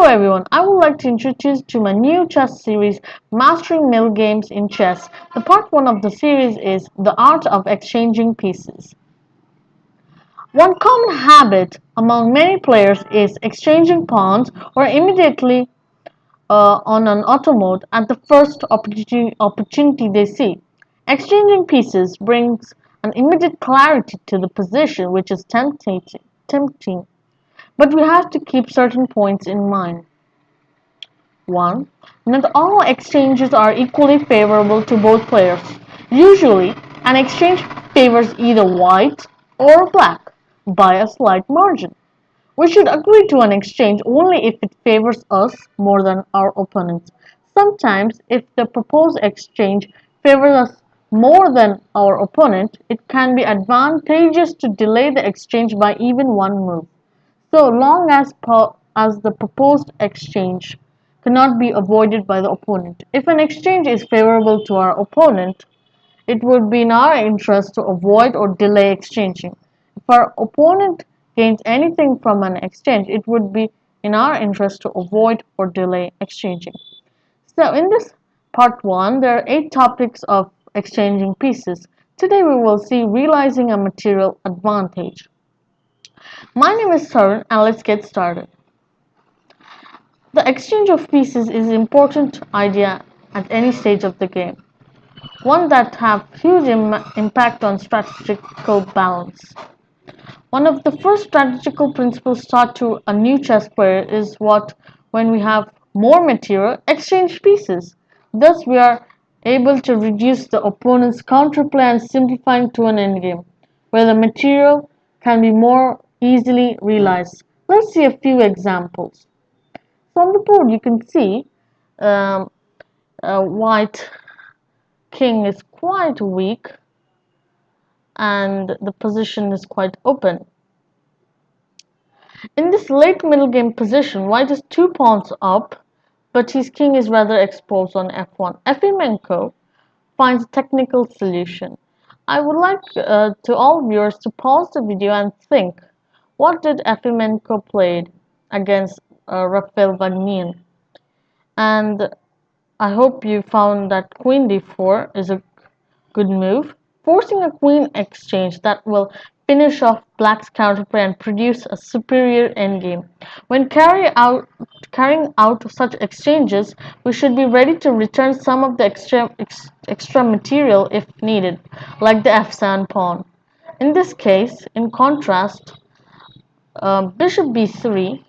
everyone, I would like to introduce you to my new chess series, Mastering Middle Games in Chess. The part 1 of the series is The Art of Exchanging Pieces. One common habit among many players is exchanging pawns or immediately on an auto mode at the first opportunity they see. Exchanging pieces brings an immediate clarity to the position, which is tempting. But we have to keep certain points in mind. 1. Not all exchanges are equally favorable to both players. Usually, an exchange favors either white or black by a slight margin. We should agree to an exchange only if it favors us more than our opponents. Sometimes, if the proposed exchange favors us more than our opponent, it can be advantageous to delay the exchange by even one move, so long as the proposed exchange cannot be avoided by the opponent. If an exchange is favorable to our opponent, it would be in our interest to avoid or delay exchanging. If our opponent gains anything from an exchange, it would be in our interest to avoid or delay exchanging. So in this part 1, there are 8 topics of exchanging pieces. Today we will see realizing a material advantage. My name is Sarun and let's get started. The exchange of pieces is an important idea at any stage of the game, one that have huge impact on strategical balance. One of the first strategical principles taught to a new chess player is what, when we have more material, exchange pieces. Thus we are able to reduce the opponent's counterplay and simplifying to an endgame, where the material can be more easily realized. Let's see a few examples. So on the board you can see um, white king is quite weak and the position is quite open. In this late middle game position, white is 2 pawns up, but his king is rather exposed on f1. Efimenko finds a technical solution. I would like to all viewers to pause the video and think, what did Efimenko played against Rafael Vagnian? And I hope you found that queen d4 is a good move, forcing a queen exchange that will finish off black's counterplay and produce a superior endgame. When carrying out such exchanges, we should be ready to return some of the extra material if needed, like the f7 pawn. In this case, in contrast, bishop b3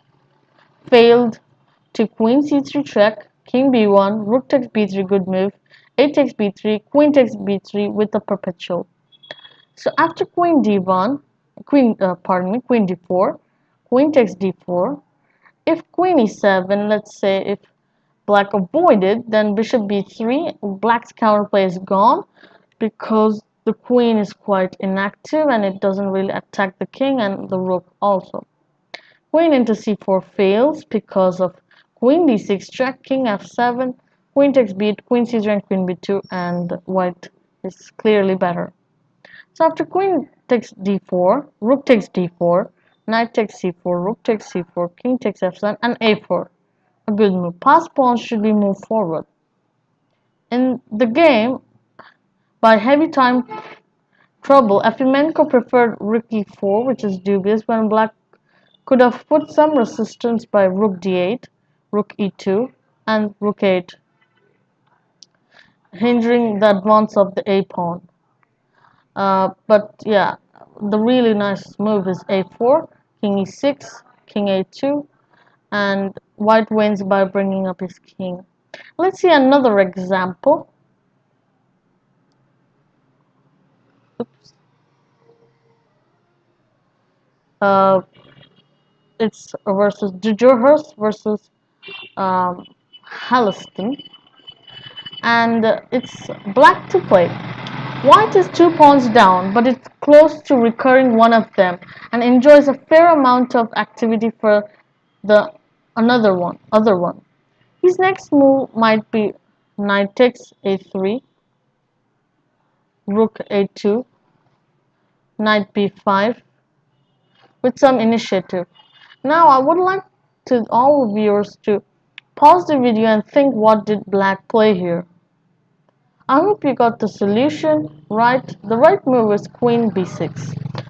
failed to queen c3 check, king b1, rook takes b3, good move, a takes b3, queen takes b3 with a perpetual. So after queen d1, queen d4, queen takes d4. If queen e7, let's say if black avoided, then bishop b3, black's counterplay is gone because the queen is quite inactive and it doesn't really attack the king and the rook also. Queen into c4 fails because of queen d6 check, king f7, queen takes b8, queen c3 and queen b2, and white is clearly better. So after queen takes d4, rook takes d4, knight takes c4, rook takes c4, king takes f7, and a4. A good move. Passed pawns should be moved forward. In the game, by heavy time trouble, Efimenko preferred rook e4, which is dubious when black could have put some resistance by rook d8, rook e2, and rook 8, hindering the advance of the a pawn. But yeah, the really nice move is a4, king e6, king a2, and white wins by bringing up his king. Let's see another example. Oops. Uh, it's versus Dujurhurst versus um, Halliston, and it's black to play. White is 2 pawns down, but it's close to recurring one of them and enjoys a fair amount of activity for the other one. His next move might be knight takes a3, rook a2, knight b5 with some initiative. Now I would like to all viewers to pause the video and think, what did black play here? I hope you got the solution right. The right move is queen b6.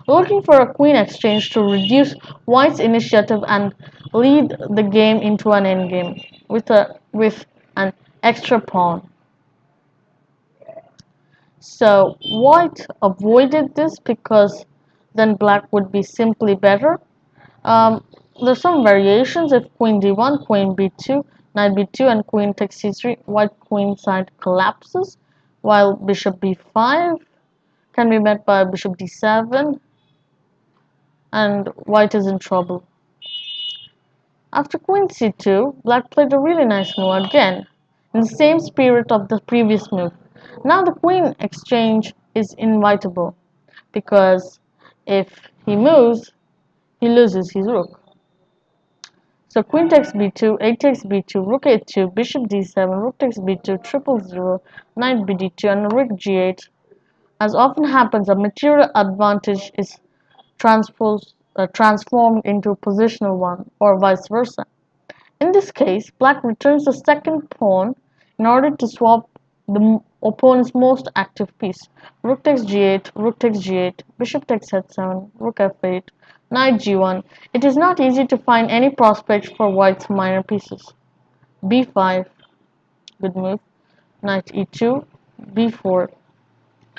Looking for a queen exchange to reduce white's initiative and lead the game into an endgame with an extra pawn. So white avoided this because then black would be simply better. Um, there's some variations. If queen d1, queen b2, knight b2, and queen takes c3, white queen side collapses, while bishop b5 can be met by bishop d7, and white is in trouble. After queen c2, black played a really nice move again, in the same spirit of the previous move. Now the queen exchange is inevitable, because if he moves, he loses his rook. So queen takes b2, a takes b2, rook a2, bishop d7, rook takes b2, triple zero, knight bd2, and rook g8. As often happens, a material advantage is transformed into a positional one, or vice versa. In this case, black returns the second pawn in order to swap the opponent's most active piece. Rook takes g8, rook takes g8, bishop takes h7, rook f8, knight g1. It is not easy to find any prospect for white's minor pieces. b5, good move, knight e2, b4,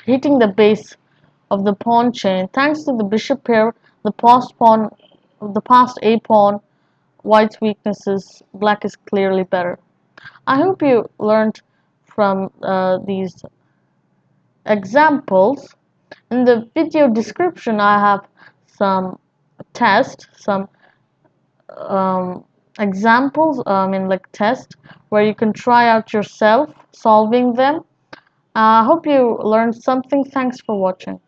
hitting the base of the pawn chain. Thanks to the bishop pair, the passed a pawn, white's weaknesses, black is clearly better. I hope you learned from these examples. In the video description, I have some some um, examples, like tests, where you can try out yourself solving them. I hope you learned something. Thanks for watching.